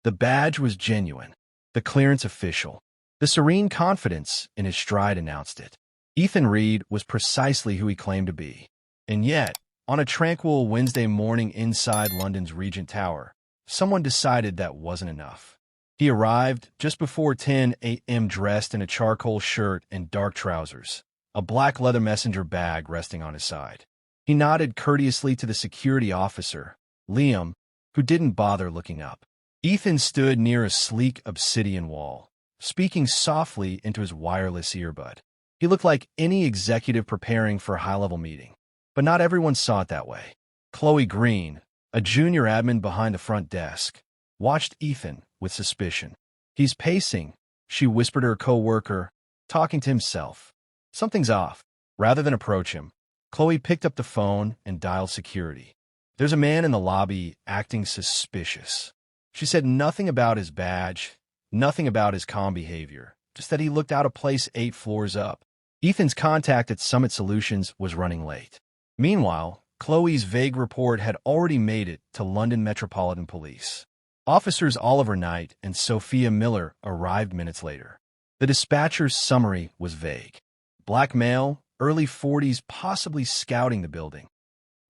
The badge was genuine, the clearance official. The serene confidence in his stride announced it. Ethan Reed was precisely who he claimed to be. And yet, on a tranquil Wednesday morning inside London's Regent Tower, someone decided that wasn't enough. He arrived just before 10 a.m. dressed in a charcoal shirt and dark trousers, a black leather messenger bag resting on his side. He nodded courteously to the security officer, Liam, who didn't bother looking up. Ethan stood near a sleek obsidian wall, speaking softly into his wireless earbud. He looked like any executive preparing for a high-level meeting. But not everyone saw it that way. Chloe Green, a junior admin behind the front desk, watched Ethan with suspicion. "He's pacing," she whispered to her co-worker, talking to himself. "Something's off." Rather than approach him, Chloe picked up the phone and dialed security. "There's a man in the lobby acting suspicious." She said nothing about his badge, nothing about his calm behavior, just that he looked out of place 8 floors up. Ethan's contact at Summit Solutions was running late. Meanwhile, Chloe's vague report had already made it to London Metropolitan Police. Officers Oliver Knight and Sophia Miller arrived minutes later. The dispatcher's summary was vague. Black male, early 40s, possibly scouting the building.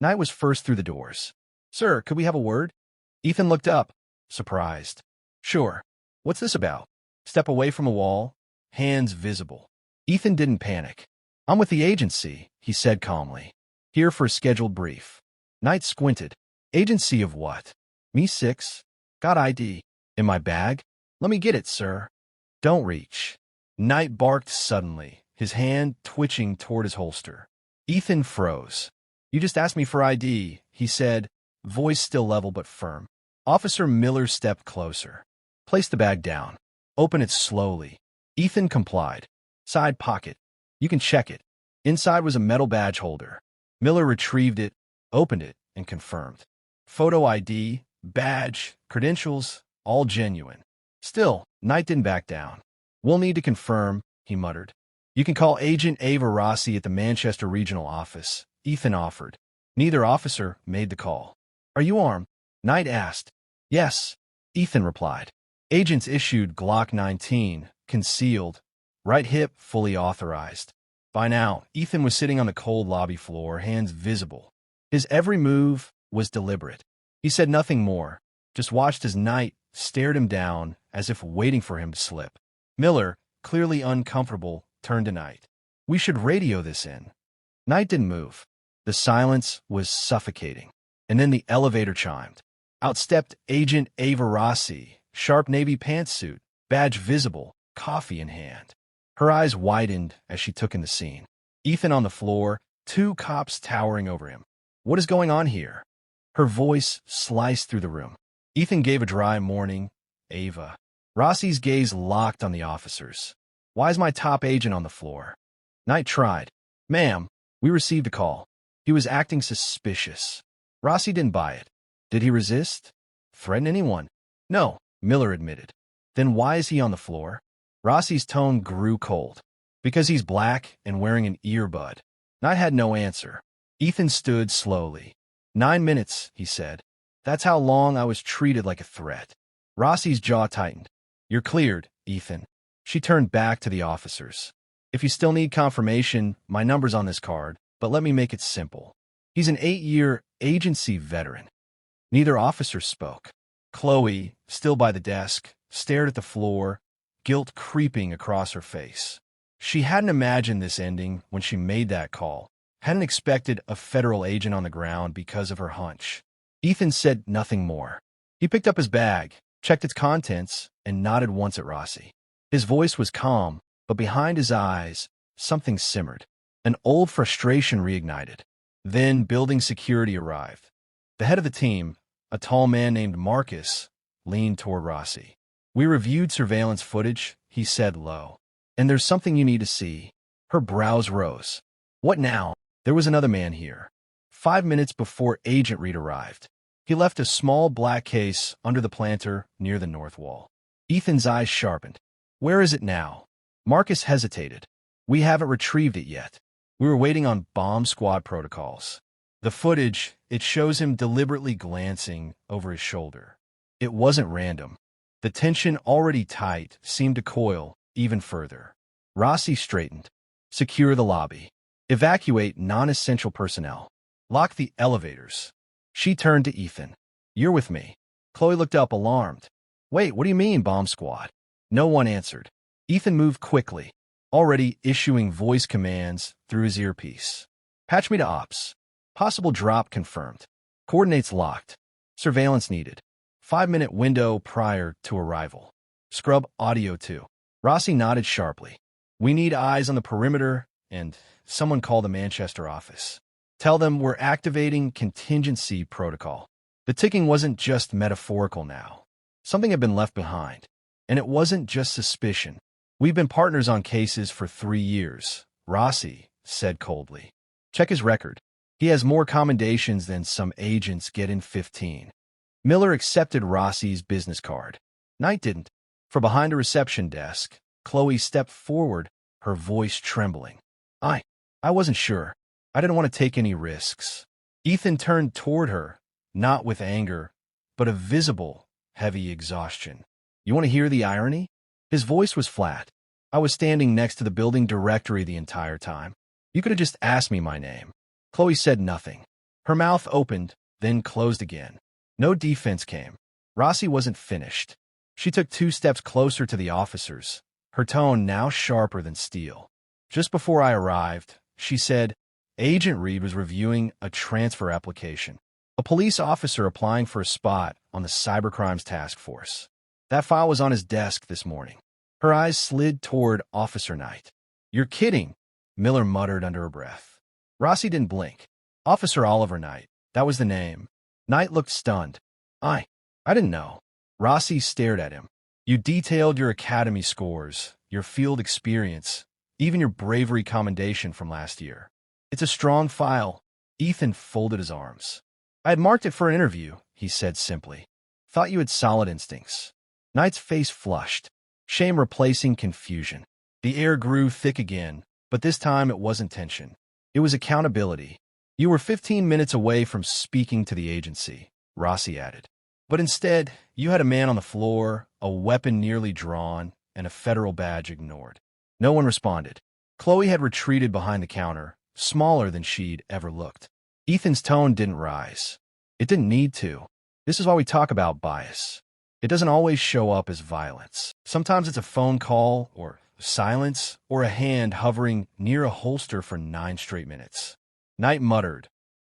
Knight was first through the doors. "Sir, could we have a word?" Ethan looked up, surprised. "Sure. What's this about?" Step away from a wall, hands visible. Ethan didn't panic. "I'm with the agency," he said calmly. "Here for a scheduled brief." Knight squinted. "Agency of what?" "Me 6. Got ID. In my bag?" "Let me get it, sir." "Don't reach." Knight barked suddenly, his hand twitching toward his holster. Ethan froze. "You just asked me for ID," he said, voice still level but firm. Officer Miller stepped closer. "Place the bag down. Open it slowly." Ethan complied. "Side pocket. You can check it." Inside was a metal badge holder. Miller retrieved it, opened it, and confirmed. Photo ID, badge, credentials, all genuine. Still, Knight didn't back down. "We'll need to confirm," he muttered. "You can call Agent Ava Rossi at the Manchester Regional Office," Ethan offered. Neither officer made the call. "Are you armed?" Knight asked. "Yes," Ethan replied. Agents issued Glock 19, concealed, right hip fully authorized. By now, Ethan was sitting on the cold lobby floor, hands visible. His every move was deliberate. He said nothing more, just watched as Knight stared him down as if waiting for him to slip. Miller, clearly uncomfortable, turned to Knight. "We should radio this in." Knight didn't move. The silence was suffocating. And then the elevator chimed. Out stepped Agent Ava Rossi, sharp navy pantsuit, badge visible, coffee in hand. Her eyes widened as she took in the scene. Ethan on the floor, 2 cops towering over him. "What is going on here?" Her voice sliced through the room. Ethan gave a dry morning, "Ava." Rossi's gaze locked on the officers. "Why is my top agent on the floor?" Knight tried. "Ma'am, we received a call. He was acting suspicious." Rossi didn't buy it. Did he resist? Threaten anyone? No, Miller admitted. Then why is he on the floor? Rossi's tone grew cold. "Because he's black and wearing an earbud." Knight had no answer. Ethan stood slowly. 9 minutes, he said. "That's how long I was treated like a threat." Rossi's jaw tightened. "You're cleared, Ethan." She turned back to the officers. "If you still need confirmation, my number's on this card, but let me make it simple. He's an 8-year agency veteran." Neither officer spoke. Chloe, still by the desk, stared at the floor, guilt creeping across her face. She hadn't imagined this ending when she made that call, hadn't expected a federal agent on the ground because of her hunch. Ethan said nothing more. He picked up his bag, checked its contents, and nodded once at Rossi. His voice was calm, but behind his eyes, something simmered. An old frustration reignited. Then building security arrived. The head of the team, a tall man named Marcus, leaned toward Rossi. "We reviewed surveillance footage," he said low. "And there's something you need to see." Her brows rose. "What now?" There was another man here. 5 minutes before Agent Reed arrived. He left a small black case under the planter near the north wall. Ethan's eyes sharpened. "Where is it now?" Marcus hesitated. "We haven't retrieved it yet. We were waiting on bomb squad protocols." The footage, it shows him deliberately glancing over his shoulder. It wasn't random. The tension, already tight, seemed to coil even further. Rossi straightened. Secure the lobby. Evacuate non-essential personnel. Lock the elevators. She turned to Ethan. You're with me. Chloe looked up, alarmed. Wait, what do you mean, bomb squad? No one answered. Ethan moved quickly, already issuing voice commands through his earpiece. Patch me to ops. Possible drop confirmed. Coordinates locked. Surveillance needed. 5-minute window prior to arrival. Scrub audio too. Rossi nodded sharply. We need eyes on the perimeter, and someone call the Manchester office. Tell them we're activating contingency protocol. The ticking wasn't just metaphorical now. Something had been left behind. And it wasn't just suspicion. We've been partners on cases for 3 years, Rossi said coldly. Check his record. He has more commendations than some agents get in 15. Miller accepted Rossi's business card. Knight didn't. From behind a reception desk, Chloe stepped forward, her voice trembling. I wasn't sure. I didn't want to take any risks. Ethan turned toward her, not with anger, but a visible, heavy exhaustion. You want to hear the irony? His voice was flat. I was standing next to the building directory the entire time. You could have just asked me my name. Chloe said nothing. Her mouth opened, then closed again. No defense came. Rossi wasn't finished. She took 2 steps closer to the officers, her tone now sharper than steel. Just before I arrived, she said, Agent Reed was reviewing a transfer application. A police officer applying for a spot on the cybercrimes task force. That file was on his desk this morning. Her eyes slid toward Officer Knight. You're kidding, Miller muttered under her breath. Rossi didn't blink. Officer Oliver Knight, that was the name. Knight looked stunned. I didn't know. Rossi stared at him. You detailed your academy scores, your field experience, even your bravery commendation from last year. It's a strong file. Ethan folded his arms. I had marked it for an interview, he said simply. Thought you had solid instincts. Knight's face flushed, shame replacing confusion. The air grew thick again, but this time it wasn't tension. It was accountability. You were 15 minutes away from speaking to the agency, Rossi added. But instead, you had a man on the floor, a weapon nearly drawn, and a federal badge ignored. No one responded. Chloe had retreated behind the counter, smaller than she'd ever looked. Ethan's tone didn't rise. It didn't need to. This is why we talk about bias. It doesn't always show up as violence. Sometimes it's a phone call, or silence, or a hand hovering near a holster for 9 straight minutes. Knight muttered,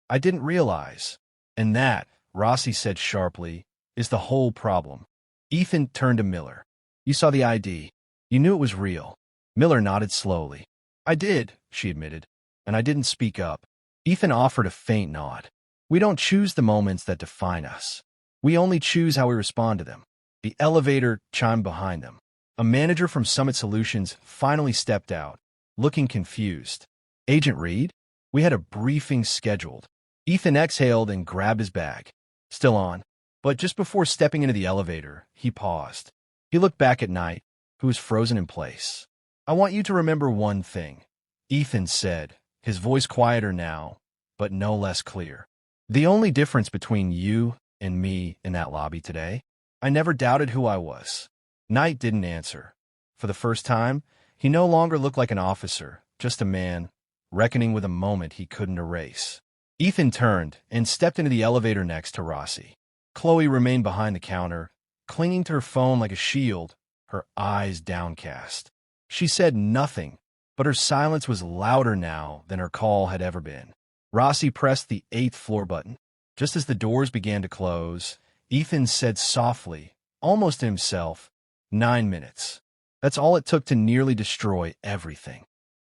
I didn't realize. And that, Rossi said sharply, is the whole problem. Ethan turned to Miller. You saw the ID. You knew it was real. Miller nodded slowly. I did, she admitted, and I didn't speak up. Ethan offered a faint nod. We don't choose the moments that define us. We only choose how we respond to them. The elevator chimed behind them. A manager from Summit Solutions finally stepped out, looking confused. Agent Reed? We had a briefing scheduled. Ethan exhaled and grabbed his bag. Still on. But just before stepping into the elevator, he paused. He looked back at Knight, who was frozen in place. I want you to remember one thing, Ethan said, his voice quieter now, but no less clear. The only difference between you and me in that lobby today, I never doubted who I was. Knight didn't answer. For the first time, he no longer looked like an officer, just a man, reckoning with a moment he couldn't erase. Ethan turned and stepped into the elevator next to Rossi. Chloe remained behind the counter, clinging to her phone like a shield, her eyes downcast. She said nothing, but her silence was louder now than her call had ever been. Rossi pressed the 8th floor button. Just as the doors began to close, Ethan said softly, almost to himself, 9 minutes. That's all it took to nearly destroy everything.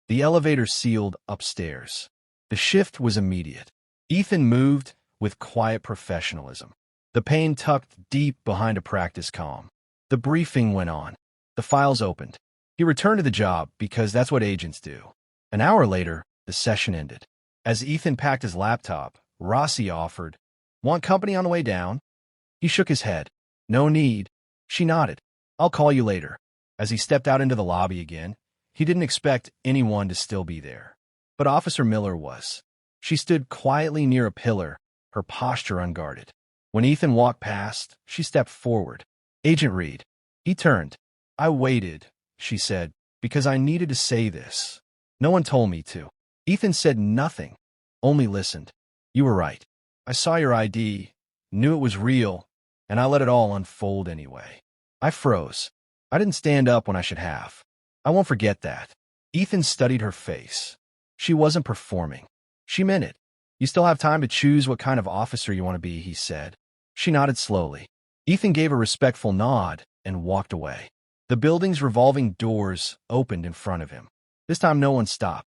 The elevator sealed upstairs. The shift was immediate. Ethan moved with quiet professionalism. The pain tucked deep behind a practice calm. The briefing went on. The files opened. He returned to the job because that's what agents do. An hour later, the session ended. As Ethan packed his laptop, Rossi offered, Want company on the way down? He shook his head. No need. She nodded. I'll call you later. As he stepped out into the lobby again, he didn't expect anyone to still be there. But Officer Miller was. She stood quietly near a pillar, her posture unguarded. When Ethan walked past, she stepped forward. Agent Reed. He turned. I waited, she said, because I needed to say this. No one told me to. Ethan said nothing, only listened. You were right. I saw your ID, knew it was real, and I let it all unfold anyway. I froze. I didn't stand up when I should have. I won't forget that. Ethan studied her face. She wasn't performing. She meant it. You still have time to choose what kind of officer you want to be, he said. She nodded slowly. Ethan gave a respectful nod and walked away. The building's revolving doors opened in front of him. This time no one stopped.